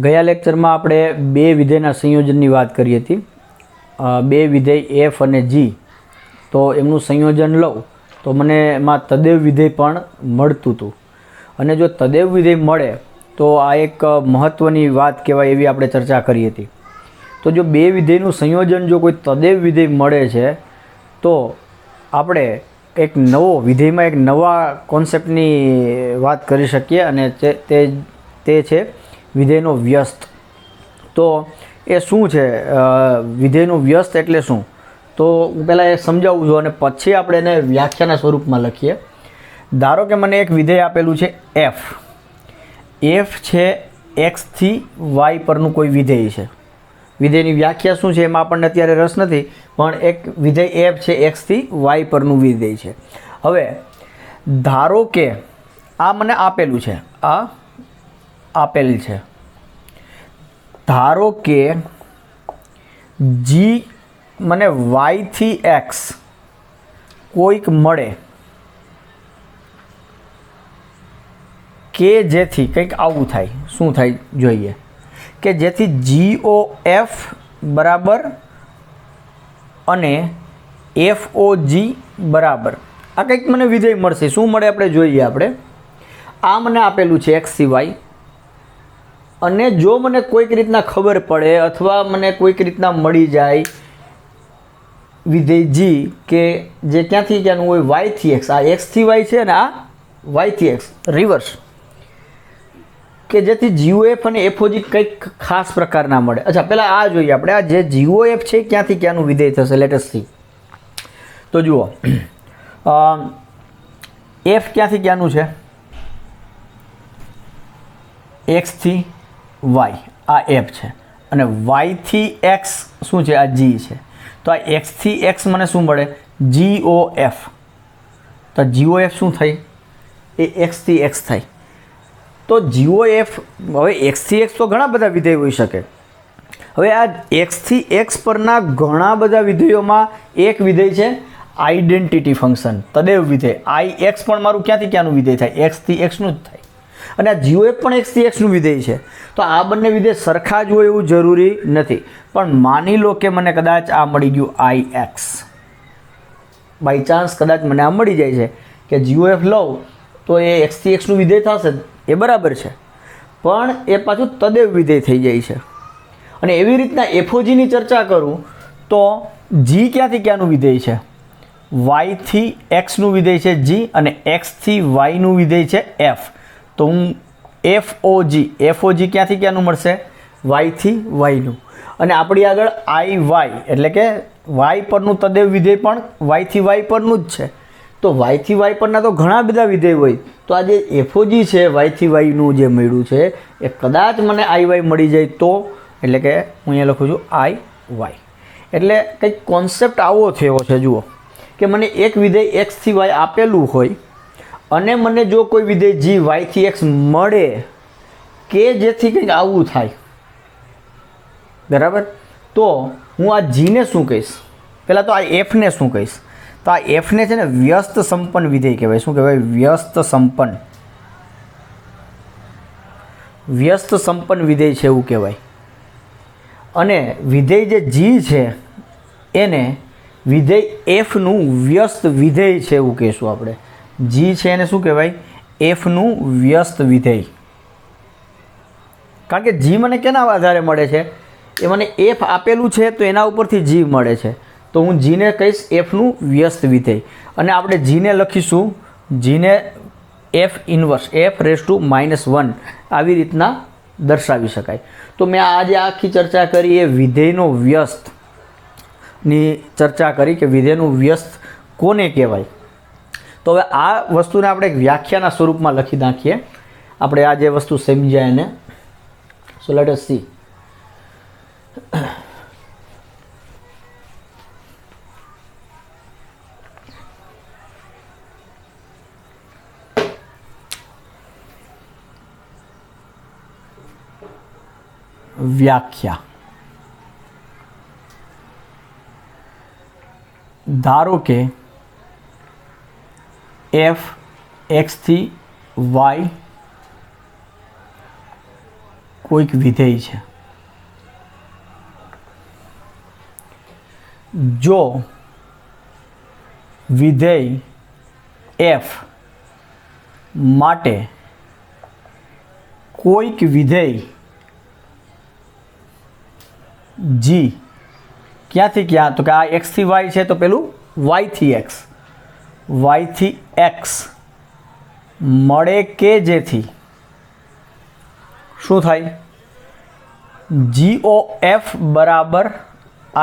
ગયા લેક્ચરમાં આપણે બે વિધેયના સંયોજનની વાત કરી હતી. બે વિધેય એફ અને જી, તો એમનું સંયોજન લઉં તો મને એમાં તદેવ વિધેય પણ મળતું હતું. અને જો તદેવ વિધેય મળે તો આ એક મહત્ત્વની વાત કહેવાય એવી આપણે ચર્ચા કરી હતી. તો જો બે વિધેયનું સંયોજન જો કોઈ તદેવ વિધેય મળે છે તો આપણે એક નવો વિધેયમાં એક નવા કોન્સેપ્ટની વાત કરી શકીએ, અને તે છે વિધેયનો વ્યસ્ત. તો એ શું છે વિધેયનું વ્યસ્ત એટલે શું? તો હું પહેલાં એ સમજાવું છું અને પછી આપણે એને વ્યાખ્યાના સ્વરૂપમાં લખીએ. ધારો કે મને એક વિધેય આપેલું છે એફ. એફ છે એક્સથી વાય પરનું કોઈ વિધેય છે. વિધેયની વ્યાખ્યા શું છે એમાં આપણને અત્યારે રસ નથી, પણ એક વિધેય એફ છે એક્સથી વાય પરનું વિધેય છે. હવે ધારો કે આ મને આપેલું છે, આ આપેલ છે. ધારો કે જી મને વાયથી એક્સ કોઈક મળે કે જેથી કંઈક આવું થાય. શું થાય જોઈએ કે જેથી જીઓ એફ બરાબર અને એફ ઓ જી બરાબર આ કંઈક મને વિધેય મળશે. શું મળે આપણે જોઈએ. આપણે આ મને આપેલું છે એક્સ સિવાય, અને જો મને કોઈક રીતના ખબર પડે અથવા મને કોઈક રીતના મળી જાય વિધેય જી કે જે ક્યાંથી ક્યાંનું હોય વાયથી એક્સ, આ એક્સથી વાય છે અને આ વાયથી એક્સ રિવર્સ, કે જેથી જીઓએફ અને એફઓજી કંઈક ખાસ પ્રકારના મળે. અચ્છા, પહેલાં આ જોઈએ આપણે. આ જે જીઓએફ છે ક્યાંથી ક્યાંનું વિધેય થશે લેટેસ્ટ સી. તો જુઓ, એફ ક્યાંથી ક્યાંનું છે? એક્સથી વાય, આ એફ છે, અને વાયથી એક્સ શું છે? આ જી છે. તો આ એક્સથી એક્સ મને શું મળે? જીઓ એફ. તો જીઓ એફ શું થાય? એ એક્સથી એક્સ થાય. તો જીઓ એફ, હવે એક્સથી એક્સ તો ઘણા બધા વિધેય હોઈ શકે. હવે આ એક્સથી એક્સ પરના ઘણા બધા વિધેયોમાં એક વિધેય છે આઈડેન્ટિટી ફંક્શન, તદેવ વિધેય. આઈ એક્સ પણ મારું ક્યાંથી ક્યાંનું વિધેય થાય? એક્સથી એક્સનું જ થાય. અને આ જીઓ એફ પણ એક્સથી એક્સનું વિધેય છે. તો આ બંને વિધેય સરખા જ હોય એવું જરૂરી નથી. પણ માની લો કે મને કદાચ આ મળી ગયું આઈ એક્સ, બાય ચાન્સ કદાચ મને આ મળી જાય છે કે જીઓ એફ લઉં તો એ એક્સથી એક્સનું વિધેય થશે, એ બરાબર છે, પણ એ પાછું તદેવ વિધેય થઈ જાય છે. અને એવી રીતના એફઓજીની ચર્ચા કરું તો જી ક્યાંથી ક્યાંનું વિધેય છે? વાયથી એક્સનું વિધેય છે જી, અને એક્સથી વાયનું વિધેય છે એફ. તો હું એફઓજી, એફઓજી ક્યાંથી ક્યાંનું મળશે? વાયથી વાયનું. અને આપણી આગળ આઈ વાય એટલે કે વાય પરનું તદેવ વિધેય પણ વાયથી વાય પરનું જ છે. તો વાયથી વાય પરના તો ઘણા બધા વિધેય હોય. તો આ જે એફઓજી છે વાયથી વાયનું જે મળ્યું છે એ કદાચ મને આઈ વાય મળી જાય તો, એટલે કે હું અહીંયા લખું છું આઈ વાય. એટલે કંઈક કોન્સેપ્ટ આવો થયો છે. જુઓ કે મને એક વિધેય એક્સથી વાય આપેલું હોય અને મને જો કોઈ વિધેય જી વાયથી એક્સ મળે કે જેથી કંઈક આવું થાય, બરાબર, તો હું આ જીને શું કહીશ? પહેલાં તો આ એફને શું કહીશ? તો આ એફને છે ને વ્યસ્ત સંપન્ન વિધેય કહેવાય. શું કહેવાય? વ્યસ્ત સંપન્ન. વ્યસ્ત સંપન્ન વિધેય છે એવું કહેવાય. અને વિધેય જે જી છે એને વિધેય એફનું વ્યસ્ત વિધેય છે એવું કહીશું આપણે. જી છે એને શું કહેવાય? એફનું વ્યસ્ત વિધેય. કારણ કે જી મને કેના આધારે મળે છે? એ મને એફ આપેલું છે તો એના ઉપરથી જી મળે છે. તો હું જીને કહીશ એફનું વ્યસ્ત વિધેય. અને આપણે જીને લખીશું, જીને F inverse, F raise to -1 આવી રીતના દર્શાવી શકાય. તો મેં આજે આખી ચર્ચા કરી એ વિધેયનો વ્યસ્તની ચર્ચા કરી કે વિધેયનું વ્યસ્ત કોને કહેવાય. તો હવે આ વસ્તુને આપણે એક વ્યાખ્યાના સ્વરૂપમાં લખી નાખીએ. આપણે આ જે વસ્તુ સમજ્યા એને. So let us C. વ્યાખ્યા. ધારો કે એફ એક્સથી વાય કોઈક વિધેય છે, જો વિધેય f માટે કોઈક વિધેય g ક્યાંથી ક્યાં, તો કે આ x થી y છે તો પેલું y થી x મળે કે જેથી શું થાય, GOF બરાબર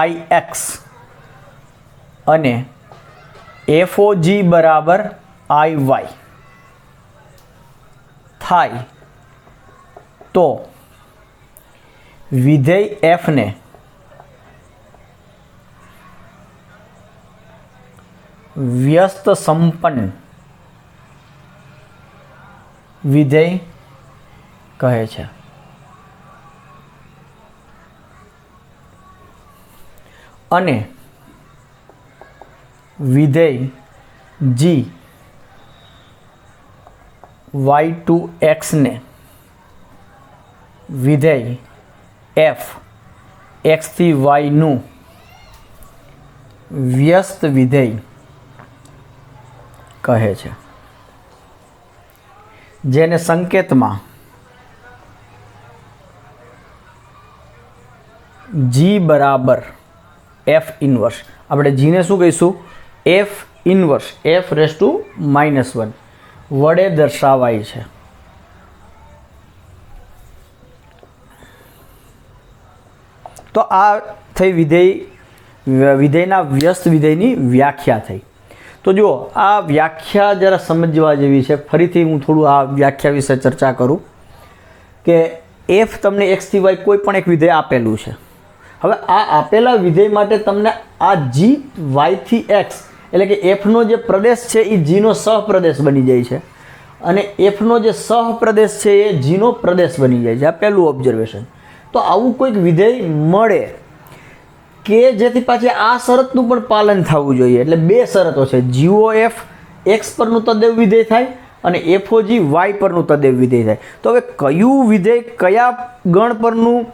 IX અને FOG બરાબર IY થાય તો વિધેય f ને વ્યસ્ત સંપન્ન વિધેય કહે છે. અને વિધેય g y2x ને વિધેય f x થી y નું વ્યસ્ત વિધેય કહે છે, જેને સંકેતમાં g બરાબર f ઇન્વર્સ, આપણે g ને શું કહીશું, f inverse f raise to -1 વડે દર્શાવાય છે. તો આ થઈ વિધેયના વ્યસ્ત વિધેયની વ્યાખ્યા થઈ. તો જુઓ આ વ્યાખ્યા જરા સમજવા જેવી છે. ફરીથી હું થોડું આ વ્યાખ્યા વિશે ચર્ચા કરું કે f તમને x થી y કોઈ પણ એક વિધેય આપેલું છે. હવે આ આપેલા વિધેય માટે તમને આ g y થી x એટલે કે f નો જે પ્રદેશ છે એ g નો સહપ્રદેશ બની જાય છે અને f નો જે સહપ્રદેશ છે એ g નો પ્રદેશ બની જાય છે. આ પહેલું ઓબ્ઝર્વેશન. તો આવું કોઈક વિધેય મળે કે જેથી પાછી આ શરતનું પણ પાલન થવું જોઈએ. એટલે બે શરતો છે, GOF x પરનું તદેવ વિધેય થાય અને FOG y પરનું તદેવ વિધેય થાય. તો હવે કયું વિધેય કયા ગણ પરનું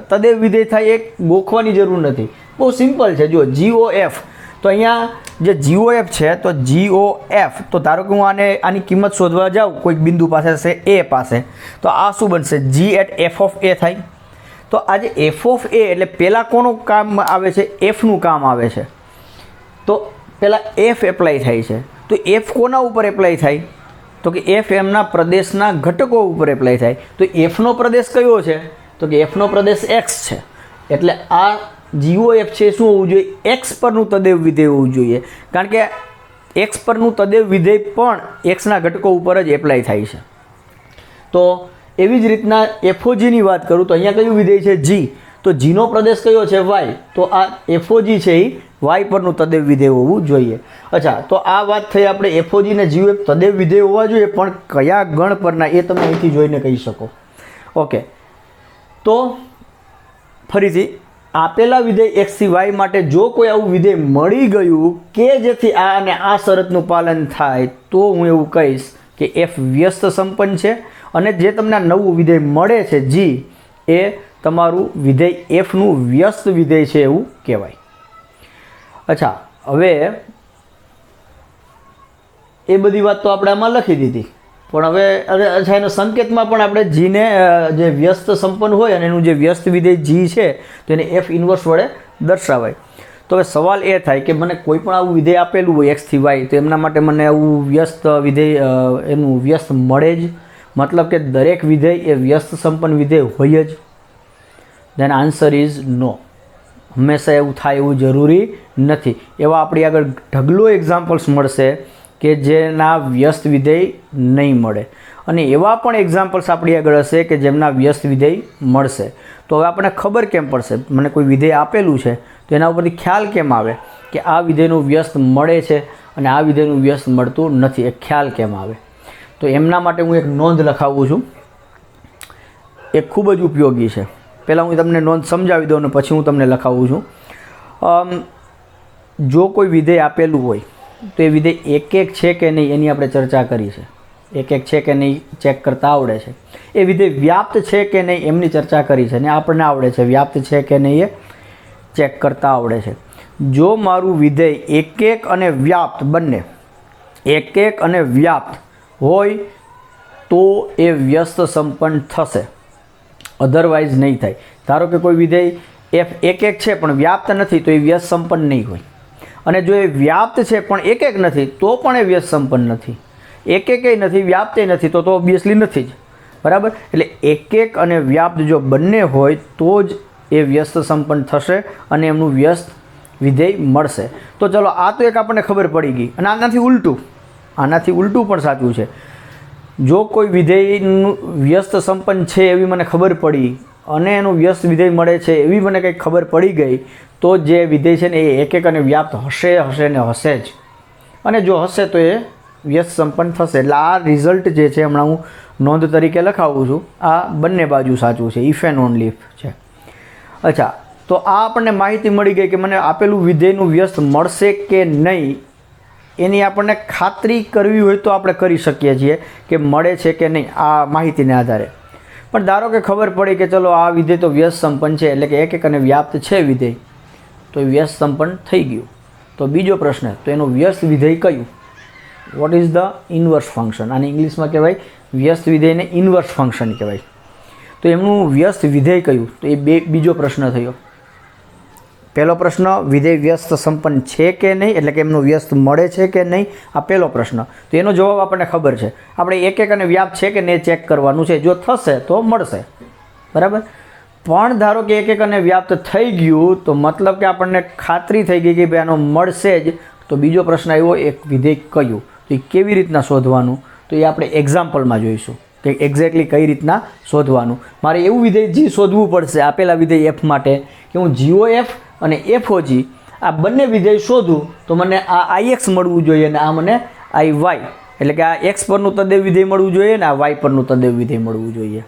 તદેવ વિધેય થાય એ ગોખવાની જરૂર નથી, બહુ સિમ્પલ છે. જો GOF, તો અહીંયા જે GOF છે તો GOF, તો ધારો કે હું આની કિંમત શોધવા જાઉં કોઈક બિંદુ પાસે છે a પાસે, તો આ શું બનશે, g at f of a થાય. તો આ જે f ઓફ a એટલે પહેલાં કોનું કામ આવે છે, fનું કામ આવે છે. તો પહેલાં f એપ્લાય થાય છે. તો f કોના ઉપર એપ્લાય થાય, તો કે f એમના પ્રદેશના ઘટકો ઉપર એપ્લાય થાય. તો fનો પ્રદેશ કયો છે, તો કે fનો પ્રદેશ x છે. એટલે આ GOF છે શું હોવું જોઈએ, x પરનું તદેવ વિધેય હોવું જોઈએ, કારણ કે x પરનું તદેવ વિધેય પણ xના ઘટકો ઉપર જ એપ્લાય થાય છે. તો એવી જ રીતના FOGની વાત કરું તો અહીંયા કયું વિધેય છે, g. તો gનો પ્રદેશ કયો છે, y. તો આ FOG છે એ y પરનું તદેવ વિધેય હોવું જોઈએ. અચ્છા, તો આ વાત થઈ આપણે FOG ને GOF તદેવ વિધેય હોવા જોઈએ, પણ કયા ગણ પરના એ તમે અહીંથી જોઈને કહી શકો. ઓકે, તો ફરીથી આપેલા વિધેય x થી y માટે જો કોઈ આવું વિધેય મળી ગયું કે જેથી આ અને આ શરતનું પાલન થાય, તો હું એવું કહીશ કે f વ્યસ્ત સંપન્ન છે અને જે તમને નવું વિધેય મળે છે g એ તમારું વિધેય fનું વ્યસ્ત વિધેય છે એવું કહેવાય. અચ્છા, હવે એ બધી વાત તો આપણે આમાં લખી દીધી, પણ હવે અચ્છા એનો સંકેતમાં પણ આપણે જીને જે વ્યસ્ત સંપન્ન હોય અને એનું જે વ્યસ્ત વિધેય જી છે તો એને f ઇન્વર્સ વડે દર્શાવાય. તો હવે સવાલ એ થાય કે મને કોઈ પણ આવું વિધેય આપેલું હોય x થી y, તો એમના માટે મને આવું વ્યસ્ત વિધેય એનું વ્યસ્ત મળે જ, મતલબ કે દરેક વિધેય એ વ્યસ્ત સંપન્ન વિધેય હોય જ? Then answer is no. હંમેશા એવું થાય એવું જરૂરી નથી. એવા આપણી આગળ ઢગલો એક્ઝામ્પલ્સ મળશે કે જેના વ્યસ્ત વિધેય નહીં મળે, અને એવા પણ એક્ઝામ્પલ્સ આપણી આગળ હશે કે જેમના વ્યસ્ત વિધેય મળશે. તો હવે આપણને ખબર કેમ પડશે, મને કોઈ વિધેય આપેલું છે તો એના ઉપરથી ખ્યાલ કેમ આવે કે આ વિધેયનું વ્યસ્ત મળે છે અને આ વિધેયનું વ્યસ્ત મળતું નથી, એ ખ્યાલ કેમ આવે? તો એમના માટે હું એક નોંધ લખાવું છું, એ ખૂબ જ ઉપયોગી છે. પહેલાં હું તમને નોંધ સમજાવી દઉં અને પછી હું તમને લખાવું છું. જો કોઈ વિધેય આપેલું હોય તો એ વિધેય એક એક છે કે નહીં એની આપણે ચર્ચા કરી છે. એક એક છે કે નહીં ચેક કરતા આવડે છે. એ વિધેય વ્યાપ્ત છે કે નહીં એમની ચર્ચા કરી છે, ને આપણને આવડે છે વ્યાપ્ત છે કે નહીં એ ચેક કરતા આવડે છે. જો મારું વિધેય એક એક અને વ્યાપ્ત બંને એક એક અને વ્યાપ્ત હોય તો એ વ્યસ્ત સંપન્ન થશે, અધરવાઇઝ નહીં થાય. ધારો કે કોઈ વિધેય એફ એક એક છે પણ વ્યાપ્ત નથી તો એ વ્યસ્ત સંપન્ન નહીં હોય, અને જો એ વ્યાપ્ત છે પણ એક એક નથી તો પણ એ વ્યસ્ત સંપન્ન નથી. એક એકે નથી વ્યાપ્તે નથી તો ઓબ્વિયસલી નથી જ, બરાબર. એટલે એક એક અને વ્યાપ્ત જો બંને હોય તો જ એ વ્યસ્ત સંપન્ન થશે અને એમનું વ્યસ્ત વિધેય મળશે. તો ચલો આ તો એક આપણને ખબર પડી ગઈ, અને આનાથી ઉલટું પણ સાચું છે. જો કોઈ વિધેયનું વ્યસ્ત સંપન્ન છે એવી મને ખબર પડી અને એનું વ્યસ્ત વિધેય મળે છે એવી મને કંઈક ખબર પડી ગઈ તો જે વિધેય છે ને એ એક એક અને વ્યાપ્ત હશે ને હશે જ, અને જો હશે તો એ વ્યસ્ત સંપન્ન થશે. એટલે આ રિઝલ્ટ જે છે હમણાં હું નોંધ તરીકે લખાવું છું, આ બંને બાજુ સાચું છે, ઇફ એન્ડ ઓનલી ઇફ છે. અચ્છા, તો આ આપણને માહિતી મળી ગઈ કે મને આપેલું વિધેયનું વ્યસ્ત મળશે કે નહીં એની આપણને ખાતરી કરવી હોય તો આપણે કરી શકીએ છીએ કે મળે છે કે નહીં આ માહિતીને આધારે. પણ ધારો કે ખબર પડી કે ચલો આ વિધેય તો વ્યસ્ત સંપન્ન છે, એટલે કે એક એક અને વ્યાપ્ત છે વિધેય, તો એ વ્યસ્ત સંપન્ન થઈ ગયું. તો બીજો પ્રશ્ન, તો એનું વ્યસ્ત વિધેય કયું? What is the inverse function? આને ઇંગ્લિશમાં કહેવાય વ્યસ્ત વિધેયને ઇન્વર્સ ફંક્શન કહેવાય. તો એમનું વ્યસ્ત વિધેય કયું? તો એ બીજો પ્રશ્ન થયો. પહેલો પ્રશ્ન વિધેય વ્યસ્ત સંપન્ન છે કે નહીં, એટલે કે એમનું વ્યસ્ત મળે છે કે નહીં, આ પહેલો પ્રશ્ન. તો એનો જવાબ આપણને ખબર છે, આપણે એક એક અને વ્યાપ્ત છે કે નહીં ચેક કરવાનું છે. જો થશે તો મળશે, બરાબર. પણ ધારો કે એક એક અને વ્યાપ્ત થઈ ગયું તો મતલબ કે આપણને ખાતરી થઈ ગઈ કે ભાઈ આનો મળશે જ. તો બીજો પ્રશ્ન આવ્યો એક વિધેય કયું? તો એ કેવી રીતના શોધવાનું? તો એ આપણે એક્ઝામ્પલમાં જોઈશું કે એક્ઝેક્ટલી કઈ રીતના શોધવાનું. મારે એવું વિધેય જી શોધવું પડશે આપેલા વિધેય એફ માટે કે હું જીઓ એફ અને FOG આ બંને વિધેય શોધું તો મને આ IX મળવું જોઈએ અને આ મને IY, એટલે કે આ X પરનું તદેવ વિધેય મળવું જોઈએ ને આ Y પરનું તદેવ વિધેય મળવું જોઈએ.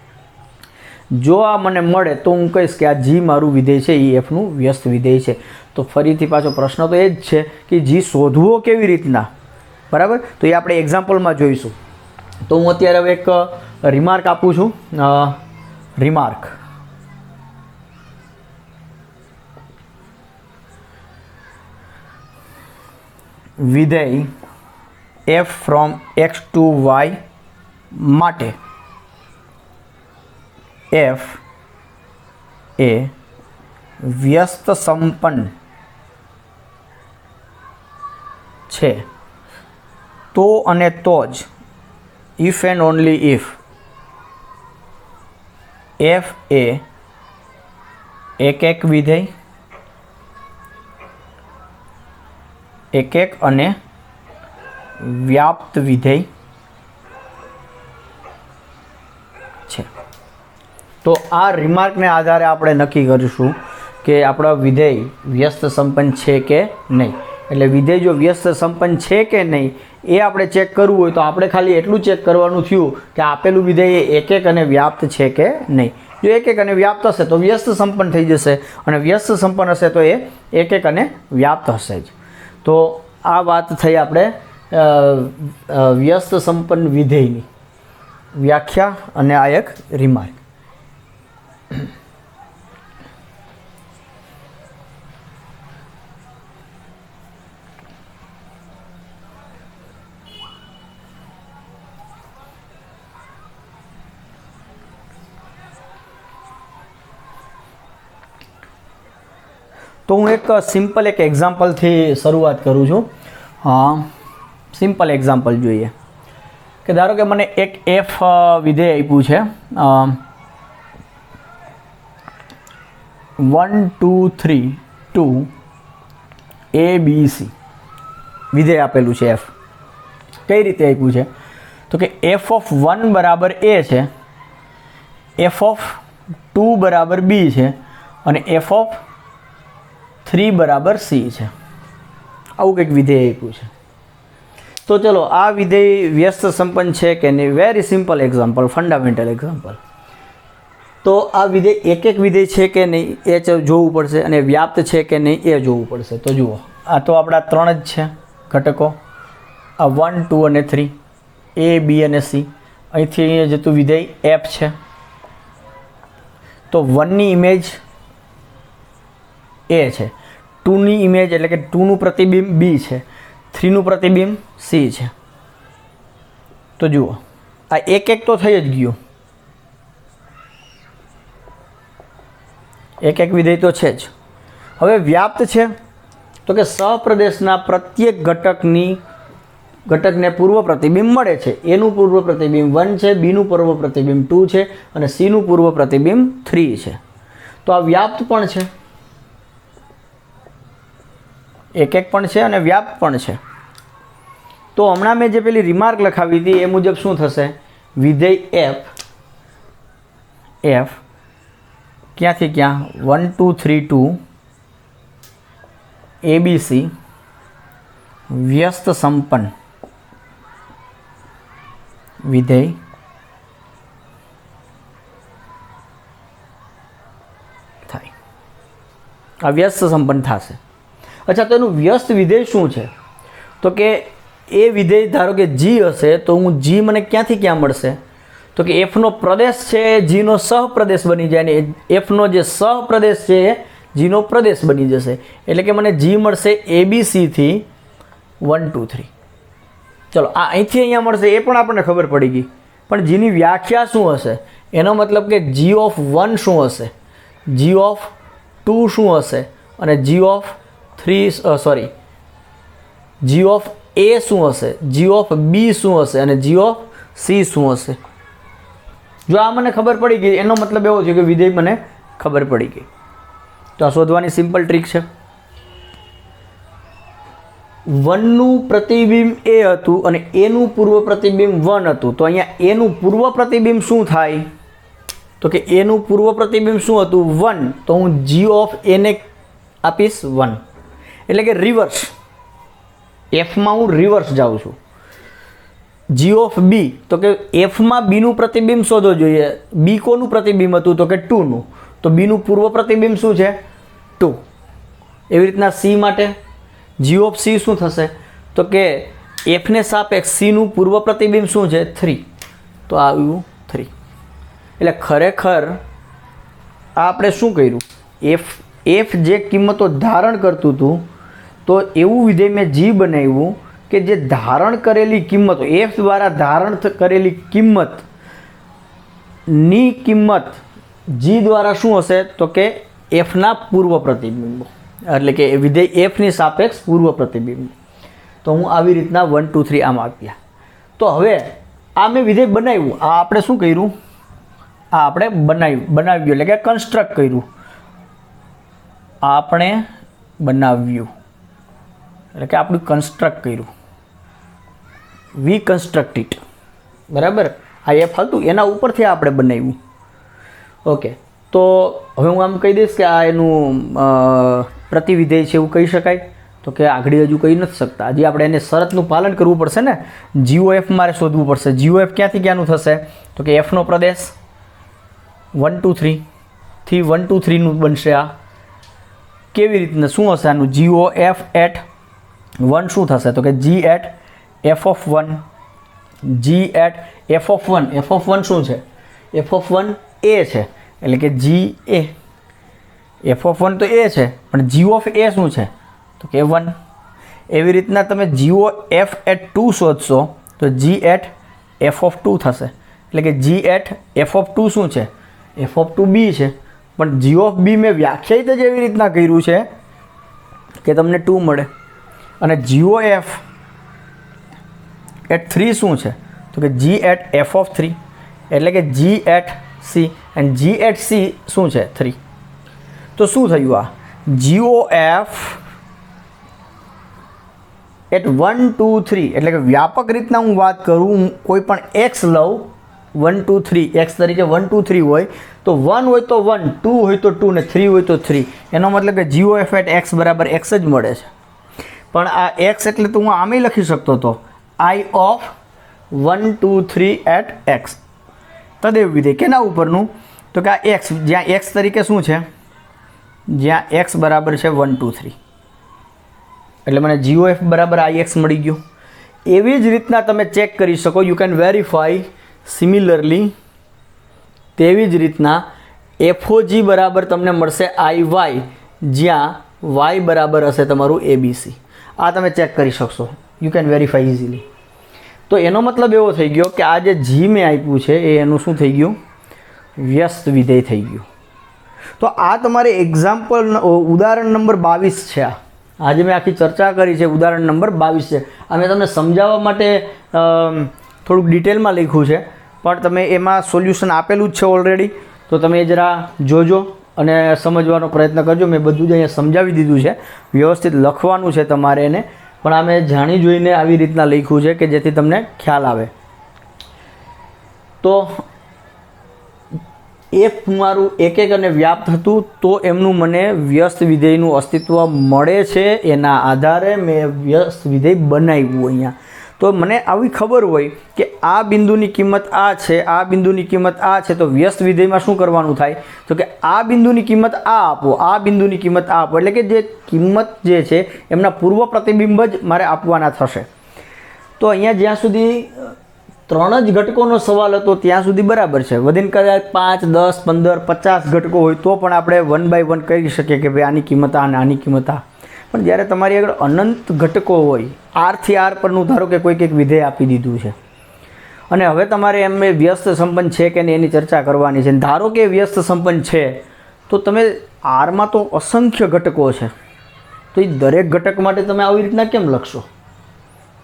જો આ મને મળે તો હું કહીશ કે આ G મારું વિધેય છે એ Fનું વ્યસ્ત વિધેય છે. તો ફરીથી પાછો પ્રશ્ન તો એ જ છે કે G શોધવો કેવી રીતના, બરાબર. તો એ આપણે એક્ઝામ્પલમાં જોઈશું. તો હું અત્યારે હવે એક રિમાર્ક આપું છું. રિમાર્ક, વિધેય f from x to y માટે f એ વ્યસ્ત સંપન્ન છે તો અને તો જ if and only if f એ એક એક વિધેય એક એક અને વ્યાપ્ત વિધેય છે. તો આ રિમાર્કને આધારે આપણે નક્કી કરીશું કે આપણો વિધેય વ્યસ્ત સંપન્ન છે કે નહીં. એટલે વિધેય જો વ્યસ્ત સંપન્ન છે કે નહીં એ આપણે ચેક કરવું હોય તો આપણે ખાલી એટલું ચેક કરવાનું થયું કે આપેલું વિધેય એક એક અને વ્યાપ્ત છે કે નહીં. જો એક એક અને વ્યાપ્ત હશે તો વ્યસ્ત સંપન્ન થઈ જશે, અને વ્યસ્ત સંપન્ન હશે તો એ એક એક અને વ્યાપ્ત હશે જ. તો આ વાત થઈ આપણે વ્યસ્ત સંપન્ન વિધેયની વ્યાખ્યા અને આ એક રિમાર્ક. તો હું એક સિમ્પલ એક એક્ઝામ્પલથી શરૂઆત કરું છું. સિમ્પલ એક્ઝામ્પલ જોઈએ કે ધારો કે મને એક એફ વિધેય આપ્યું છે, 1 2 3 2 ABC વિધેય આપેલું છે એફ. કઈ રીતે આપ્યું છે તો કે એફ ઓફ 1 બરાબર A છે, એફ ઓફ 2 બરાબર B છે અને એફ ઓફ 3 બરાબર C છે. આવું કંઈક વિધેય આપ્યું છે. તો ચલો આ વિધેય વ્યસ્ત સંપન્ન છે કે નહીં, very simple example, fundamental example. તો આ વિધેય એક એક વિધેય છે કે નહીં એ જોવું પડશે અને વ્યાપ્ત છે કે નહીં એ જોવું પડશે. તો જુઓ, આ તો આપણા 3 જ છે ઘટકો, આ 1 2 અને 3. એ બી અને સી, અહીંથી અહીંયા જતું વિધેય એફ છે. તો 1ની ઇમેજ એ છે, 2ની ઇમેજ એટલે કે 2નું પ્રતિબિંબ બી છે, 3નું પ્રતિબિંબ સી છે. તો જુઓ આ એક એક તો થઈ જ ગયું, એક એક વિધેય તો છે જ. હવે વ્યાપ્ત છે તો કે સહપ્રદેશના પ્રત્યેક ઘટકને પૂર્વ પ્રતિબિંબ મળે છે. એનું પૂર્વ પ્રતિબિંબ 1 છે, બીનું પૂર્વ પ્રતિબિંબ 2 છે અને સીનું પૂર્વ પ્રતિબિંબ 3 છે. તો આ વ્યાપ્ત પણ છે, એક એક પણ છે અને વ્યાપ્ત પણ છે. તો હમણાં મેં જે પેલી રિમાર્ક લખાવી હતી એ મુજબ શું થશે, વિધેય એફ ક્યાંથી ક્યાં 1 2 3 2 ABC વ્યસ્ત સંપન્ન વિધેય થાય, આ વ્યસ્ત સંપન્ન થશે. અચ્છા, તો એનું વ્યસ્ત વિધેય શું છે? તો કે એ વિધેય ધારો કે જી હશે તો હું જી મને ક્યાંથી ક્યાં મળશે? તો કે એફનો પ્રદેશ છે જીનો સહપ્રદેશ બની જાય ને એફનો જે સહપ્રદેશ છે એ જીનો પ્રદેશ બની જશે. એટલે કે મને જી મળશે એબીસીથી 1 2 3. ચલો આ અહીંથી અહીંયા મળશે એ પણ આપણને ખબર પડી ગઈ, પણ જીની વ્યાખ્યા શું હશે? એનો મતલબ કે જી ઓફ 1 શું હશે, જી ઓફ 2 શું હશે અને જી ઓફ 3 જી ઓફ એ શું હશે, જી ઓફ બી શું હશે અને જી ઓફ સી શું હશે. જો આ મને ખબર પડી ગઈ એનો મતલબ એવો છે કે વિધેય મને ખબર પડી ગઈ. તો આ શોધવાની સિમ્પલ ટ્રીક છે. 1નું પ્રતિબિંબ એ હતું અને એનું પૂર્વ પ્રતિબિંબ 1 હતું. તો અહીંયા એનું પૂર્વ પ્રતિબિંબ શું થાય? તો કે એનું પૂર્વ પ્રતિબિંબ શું હતું 1, તો હું જી ઓફ એને આપીશ 1, એટલે કે રિવર્સ. એફમાં હું રિવર્સ જાઉં છું. જી ઓફ બી તો કે એફમાં બીનું પ્રતિબિંબ શોધવો જોઈએ. બી કોનું પ્રતિબિંબ હતું? તો કે 2નું. તો બીનું પૂર્વ પ્રતિબિંબ શું છે 2. એવી રીતના સી માટે જી ઓફ સી શું થશે? તો કે એફને સાપેક્ષ સીનું પૂર્વ પ્રતિબિંબ શું છે 3. તો આવ્યું 3. એટલે ખરેખર આપણે શું કર્યું, એફ જે કિંમતો ધારણ કરતું હતું તો એવું વિધેય મેં જી બનાવ્યું કે જે ધારણ કરેલી કિંમતો એફ દ્વારા ધારણ કરેલી કિંમતની કિંમત જી દ્વારા શું હશે? તો કે એફના પૂર્વ પ્રતિબિંબો, એટલે કે વિધેય એફની સાપેક્ષ પૂર્વ પ્રતિબિંબ. તો હું આવી રીતના 1 2 3 આમ આપ્યા. તો હવે આ મેં વિધેય બનાવ્યું, આ આપણે શું કર્યું, આ આપણે બનાવ્યું એટલે કે કન્સ્ટ્રક્ટ કર્યું. આપણે બનાવ્યું એટલે કે આપણું કન્સ્ટ્રક્ટ કર્યું, વી કન્સ્ટ્રક્ટ ઇટ, બરાબર. આ એફ હતું એના ઉપરથી આપણે બનાવ્યું. ઓકે, તો હવે હું આમ કહી દઈશ કે આ એનું પ્રતિવિધેય છે એવું કહી શકાય? તો કે આગળ હજુ કહી નથી શકતા, હજી આપણે એને શરતનું પાલન કરવું પડશે ને. જીઓ એફ મારે શોધવું પડશે. જીઓ એફ ક્યાંથી ક્યાંનું થશે? તો કે એફનો પ્રદેશ 1 2 3 થી 1 2 3નું બનશે. આ કેવી રીતના શું હશે આનું? જીઓ એફ એટ 1 શું થશે? તો કે G at F of 1, G at F of 1. F of 1 શું છે? એફ ઓફ 1 એ છે, એટલે કે જી એ. એફ ઓફ 1 તો એ છે પણ જી ઓફ એ શું છે? તો કે 1. એવી રીતના તમે જીઓ એફ એટ 2 શોધશો તો જી એટ એફ ઓફ 2 થશે, એટલે કે જી એટ એફ ઓફ 2 શું છે? એફ ઓફ 2 બી છે. પણ જી ઓફ બી મેં વ્યાખ્યાયિત જ એવી રીતના કર્યું છે કે તમને 2 મળે. અને જીઓ એફ એટ 3 શું છે? તો કે જી એટ એફ ઓફ 3, એટલે કે G at C. And G at C શું છે? 3. તો શું થયું? આ જીઓ એફ એટ 1 2 3, એટલે કે વ્યાપક રીતના હું વાત કરું, કોઈ પણ એક્સ લઉં 1 2 3 એક્સ તરીકે 1 2 3 હોય તો 1 હોય તો 1, 2 હોય તો 2 ને 3 હોય તો 3. એનો મતલબ કે જીઓ એફ એટ એક્સ બરાબર એક્સ જ મળે છે. પણ આ એક્સ એટલે તો હું આમે લખી શકતો હતો, આઈ ઓફ 1 2 3 એટ એક્સ. તદેવ વિધેય કેના ઉપરનું? તો કે આ એક્સ, જ્યાં એક્સ તરીકે શું છે? જ્યાં એક્સ બરાબર છે 1 2 3, એટલે મને જીઓ એફ બરાબર આઈ એક્સ મળી ગયો. એવી જ રીતના તમે ચેક કરી શકો, યુ કેન વેરીફાઈ સિમિલરલી. તેવી જ રીતના FOG બરાબર તમને મળશે IY, જ્યાં y બરાબર હશે તમારું ABC. આ તમે ચેક કરી શકશો, યુ કેન વેરીફાઈ ઇઝીલી. તો એનો મતલબ એવો થઈ ગયો કે આ જે G મેં આપ્યું છે એ એનું શું થઈ ગયું, વ્યસ્ત વિધેય થઈ ગયું. તો આ તમારે એક્ઝામ્પલ ઉદાહરણ નંબર 22 છે. આજે મેં આખી ચર્ચા કરી છે ઉદાહરણ નંબર 22 છે. આ મેં તમને સમજાવવા માટે થોડુંક ડિટેલમાં લખ્યું છે, પણ તમે એમાં સોલ્યુશન આપેલું જ છે ઓલરેડી. તો તમે એ જરા જોજો અને સમજવાનો પ્રયત્ન કરજો. મેં બધું જ અહીંયા સમજાવી દીધું છે, વ્યવસ્થિત લખવાનું છે તમારે એને, પણ આ મેં જાણી જોઈને આવી રીતના લખ્યું છે કે જેથી તમને ખ્યાલ આવે. તો F મારું એક અને વ્યાપ્ત હતું, તો એમનું મને વ્યસ્ત વિધેયનું અસ્તિત્વ મળે છે. એના આધારે મેં વ્યસ્ત વિધેય બનાવ્યું અહીંયા. તો મને આવી ખબર હોય કે આ બિંદુની કિંમત આ છે, આ બિંદુની કિંમત આ છે, તો વ્યસ્ત વિધેયમાં શું કરવાનું થાય, તો કે આ બિંદુની કિંમત આ આપો, આ બિંદુની કિંમત આ આપો. એટલે કે જે કિંમત જે છે એમના પૂર્વ પ્રતિબિંબ જ મારે આપવાના થશે. તો અહીંયા જ્યાં સુધી 3 જ ઘટકોનો સવાલ હતો ત્યાં સુધી બરાબર છે. વધીને કદાચ 5, 10, 15, 50 ઘટકો હોય તો પણ આપણે 1 by 1 કહી શકીએ કે ભાઈ આની કિંમત આ અને આની કિંમત આ. પણ જ્યારે તમારી આગળ અનંત ઘટકો હોય, R થી R પરનું ધારો કે કોઈક એક વિધેય આપી દીધું છે અને હવે તમારે એમ વ્યસ્ત સંપન્ન છે કે નહીં એની ચર્ચા કરવાની છે. ધારો કે વ્યસ્ત સંપન્ન છે, તો તમે Rમાં તો અસંખ્ય ઘટકો છે, તો એ દરેક ઘટક માટે તમે આવી રીતના કેમ લખશો?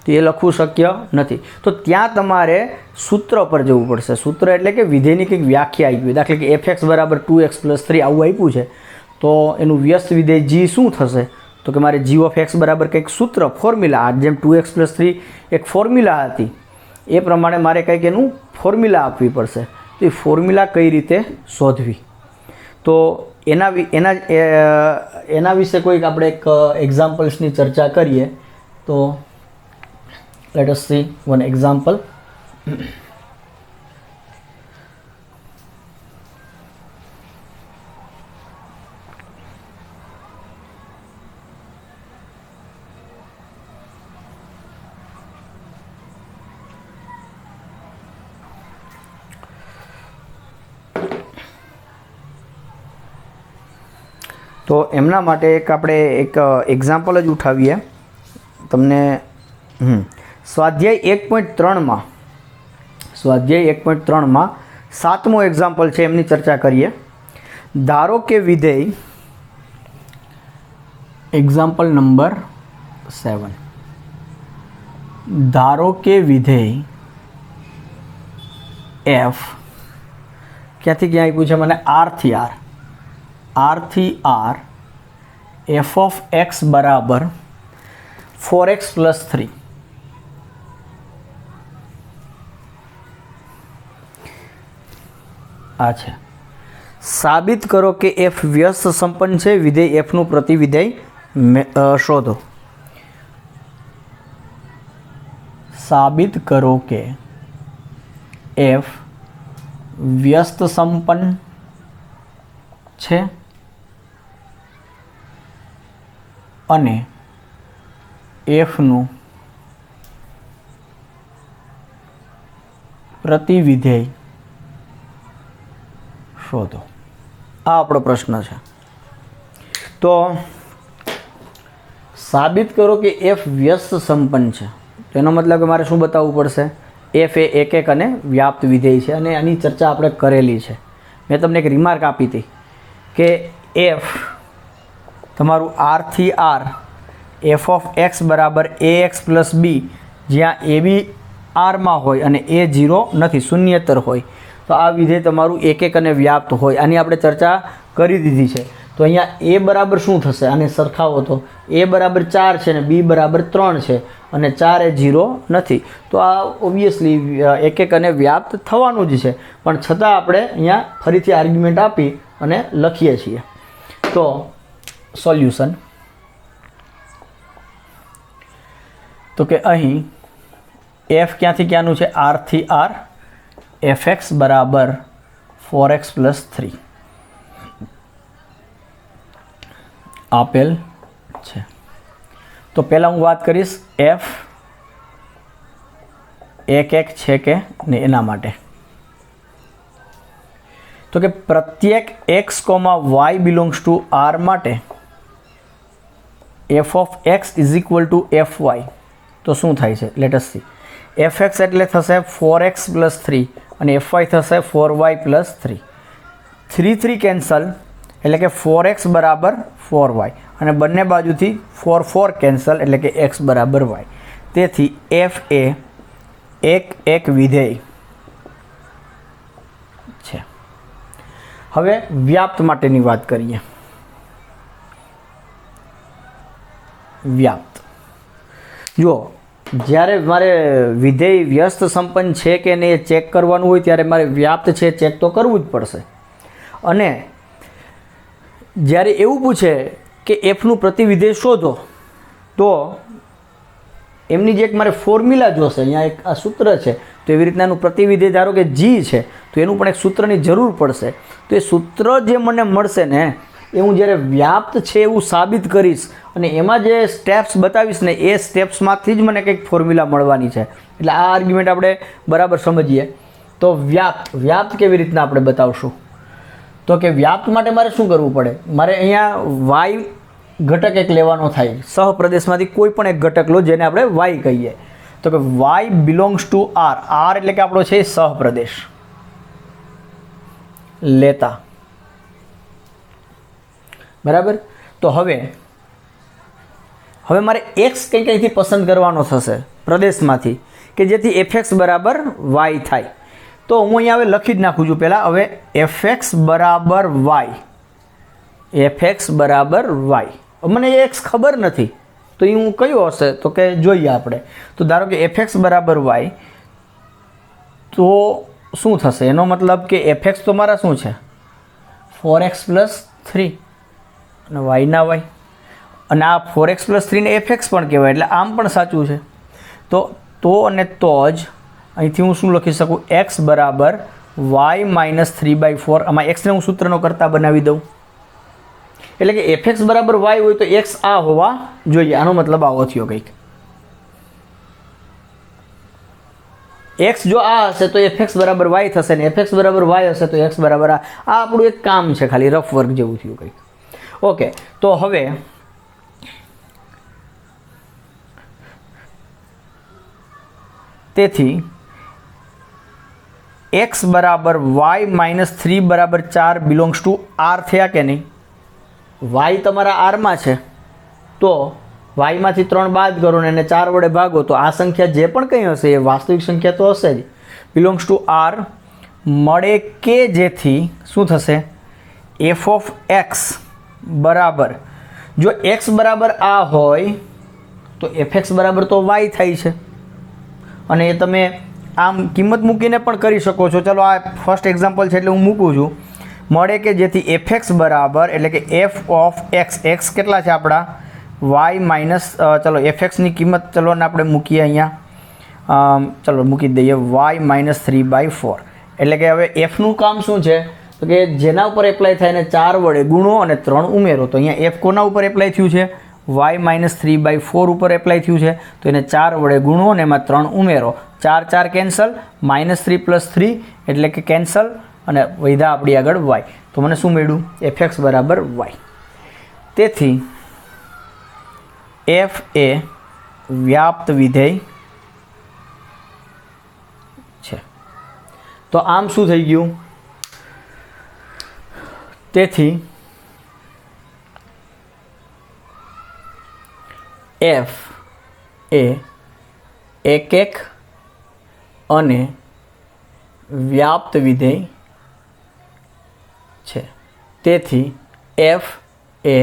તો એ લખવું શક્ય નથી. તો ત્યાં તમારે સૂત્ર પર જવું પડશે. સૂત્ર એટલે કે વિધેયની કંઈક વ્યાખ્યા આપી હોય. દાખલા કે fx બરાબર 2x + 3 આવું આપ્યું છે, તો એનું વ્યસ્ત વિધેય g શું થશે? તો કે મારે g of x બરાબર કંઈક સૂત્ર, ફોર્મ્યુલા, જેમ 2x + 3 એક ફોર્મ્યુલા હતી એ પ્રમાણે મારે કંઈક એનું ફોર્મ્યુલા આપવી પડશે. તો એ ફોર્મ્યુલા કઈ રીતે શોધવી, તો એના વિશે કોઈક આપણે એક એક્ઝામ્પલ્સની ચર્ચા કરીએ. તો let us see one example. તો એમના માટે આપણે એક એક્ઝામ્પલ જ ઉઠાવીએ તમને. સ્વાધ્યાય 1.3માં 7મો એક્ઝામ્પલ છે, એમની ચર્ચા કરીએ. ધારો કે વિધેય, એક્ઝામ્પલ નંબર 7, ધારો કે વિધેય f ક્યાંથી ક્યાં આપ્યું છે મને, R થી R f of x બરાબર 4x + 3. આ છે. સાબિત કરો કે f વ્યસ્ત સંપન્ન છે. વિધેય f નું પ્રતિવિધેય શોધો. સાબિત કરો કે f વ્યસ્ત સંપન્ન છે અને f નું પ્રતિવિધેય શોધો. આ આપણો પ્રશ્ન છે. તો સાબિત કરો કે f વ્યસ્ત સંપન્ન છે. તેનો મતલબ કે મારે શું બતાવવું પડશે, f એ એક અને વ્યાપ્ત વિધેય છે, અને આની ચર્ચા આપણે કરેલી છે. મેં તમને એક રિમાર્ક આપી હતી કે f તમારું R થી R f of x બરાબર ax + b, જ્યાં a b Rમાં હોય અને a 0 નથી, શૂન્યેતર હોય, તો આ વિધેય તમારું એક અને વ્યાપ્ત હોય. આની આપણે ચર્ચા કરી દીધી છે. તો અહીંયા a બરાબર શું થશે, આને સરખાવો તો a બરાબર 4 છે અને b બરાબર 3 છે અને 4 એ 0 નથી. તો આ ઓબ્વિયસલી એક અને વ્યાપ્ત થવાનું જ છે, પણ છતાં આપણે અહીંયા ફરીથી આર્ગ્યુમેન્ટ આપી અને લખીએ છીએ. તો સોલ્યુશન, તો કે અહીં f ક્યાંથી ક્યાંનું છે, R થી R fx બરાબર 4x + 3 આપેલ છે. તો પહેલાં હું વાત કરીશ f એક છે કે ને એના માટે તો કે પ્રત્યેક x, y belongs to r માટે f of x is equal to f y. તો શું થાય છે let us see. F x એટલે થશે 4x પ્લસ 3 અને એફ વાય થશે 4y પ્લસ 3. 3 કેન્સલ એટલે કે 4x બરાબર 4y અને બંને બાજુથી 4 કેન્સલ એટલે કે x બરાબર y. તેથી f એ એક વિધેય છે. હવે વ્યાપ્ત માટેની વાત કરીએ. વ્યાપ્ત જુઓ, જ્યારે મારે વિધેય વ્યસ્ત સંપન્ન છે કે નહીં એ ચેક કરવાનું હોય ત્યારે મારે વ્યાપ્ત છે ચેક તો કરવું જ પડશે. અને જ્યારે એવું પૂછે કે એફનું પ્રતિવિધેય શોધો તો એમની જે એક મારે ફોર્મ્યુલા જોશે. અહીંયા એક આ સૂત્ર છે તો એવી રીતના એનું પ્રતિવિધેય ધારો કે જી છે તો એનું પણ એક સૂત્રની જરૂર પડશે. તો એ સૂત્ર જે મને મળશે ને એ હું જ્યારે વ્યાપ્ત છે એવું સાબિત કરીશ અને એમાં જે સ્ટેપ્સ બતાવીશ ને એ સ્ટેપ્સમાંથી જ મને કંઈક ફોર્મ્યુલા મળવાની છે. એટલે આ આર્ગ્યુમેન્ટ આપણે બરાબર સમજીએ. તો વ્યાપ્ત કેવી રીતના આપણે બતાવશું તો કે વ્યાપ્ત માટે મારે શું કરવું પડે. મારે અહીંયા વાય ઘટક એક લેવાનો થાય. સહપ્રદેશમાંથી કોઈ પણ એક ઘટક લો જેને આપણે વાય કહીએ. તો કે વાય બિલોંગ્સ ટુ આર એટલે કે આપણો છે સહપ્રદેશ લેતા. બરાબર. તો હવે મારે એક્સ કંઈથી પસંદ કરવાનો થશે પ્રદેશમાંથી કે જેથી એફએક્સ બરાબર વાય થાય. તો હું અહીંયા હવે લખી જ નાખું છું પહેલાં. હવે એફએક્સ બરાબર વાય, એફએક્સ બરાબર વાય. મને એક્સ ખબર નથી તો એ હું કયો હશે તો કે જોઈએ આપણે. તો ધારો કે એફએક્સ બરાબર વાય તો શું થશે એનો મતલબ કે એફએક્સ તો મારા શું છે 4x પ્લસ 3 અને વાયના વાય અને આ 4x પ્લસ 3 ને એફએક્સ પણ કહેવાય એટલે આમ પણ સાચું છે. તો અને તો જ અહીંથી હું શું લખી શકું x બરાબર y માઇનસ 3/4. આમાં એક્સને હું સૂત્રનો કરતા બનાવી દઉં એટલે કે એફએક્સ બરાબર વાય હોય તો એક્સ આ હોવા જોઈએ. આનો મતલબ આવો થયો કંઈક. એક્સ જો આ હશે તો એફએક્સ બરાબર વાય થશે ને એફએક્સ બરાબર વાય હશે તો એક્સ બરાબર આ આપણું એક કામ છે ખાલી રફ વર્ક જેવું થયું કંઈક. ઓકે. તો હવે તેથી x બરાબર y માઇનસ 3 બરાબર 4 બિલોંગ્સ ટુ આર થયા કે નહીં. y તમારા આરમાં છે તો વાયમાંથી 3 બાદ કરો ને એને 4 વડે ભાગો તો આ સંખ્યા જે પણ કંઈ હશે એ વાસ્તવિક સંખ્યા તો હશે જ. બિલોંગ્સ ટુ આર મળે કે જેથી શું થશે એફ ઓફ એક્સ બરાબર જો એક્સ બરાબર આ હોય તો એફ એક્સ બરાબર તો વાય થાય છે અને એ તમે આમ કિંમત મૂકીને પણ કરી શકો છો. ચલો આ ફર્સ્ટ એક્ઝામ્પલ છે એટલે હું મૂકું છું. મળે કે જેથી એફ એક્સ બરાબર એટલે કે એફ ઓફ એક્સ, એક્સ કેટલા છે આપણા વાય માઇનસ ચલો એફ એક્સની કિંમત ચલો ને આપણે મૂકીએ અહીંયા ચલો મૂકી દઈએ વાય માઇનસ 3/4 એટલે કે હવે એફનું કામ શું છે તો કે જેના ઉપર એપ્લાય થાય એને 4 વડે ગુણો અને 3 ઉમેરો. તો અહીંયા એફ કોના ઉપર એપ્લાય થયું છે વાય માઇનસ 3/4 ઉપર એપ્લાય થયું છે તો એને 4 વડે ગુણો અને એમાં 3 ઉમેરો. 4 કેન્સલ -3 + 3 એટલે કે કેન્સલ અને વધ્યા આપણી આગળ વાય. તો મને શું મળ્યું એફએક્સ બરાબર વાય. તેથી એફ એ વ્યાપ્ત વિધેય છે. તો આમ શું થઈ ગયું તેથી એફ એ એક અને વ્યાપ્ત વિધેય છે. તેથી એફ એ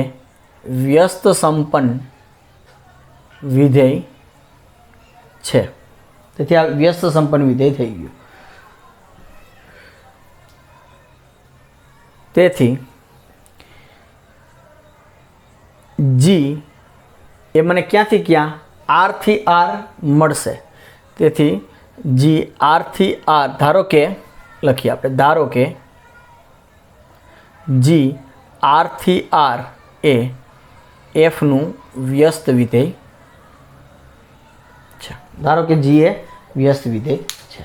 વ્યસ્ત સંપન્ન વિધેય છે. તેથી આ વ્યસ્ત સંપન્ન વિધેય થઈ ગયું. તેથી જી એ મને ક્યાંથી ક્યાં આર થી આર મળશે. તેથી જી આર થી આર ધારો કે લખીએ આપણે ધારો કે જી આર થી આર એ એફનું વ્યસ્ત વિધેય છે. ધારો કે જી એ વ્યસ્ત વિધેય છે.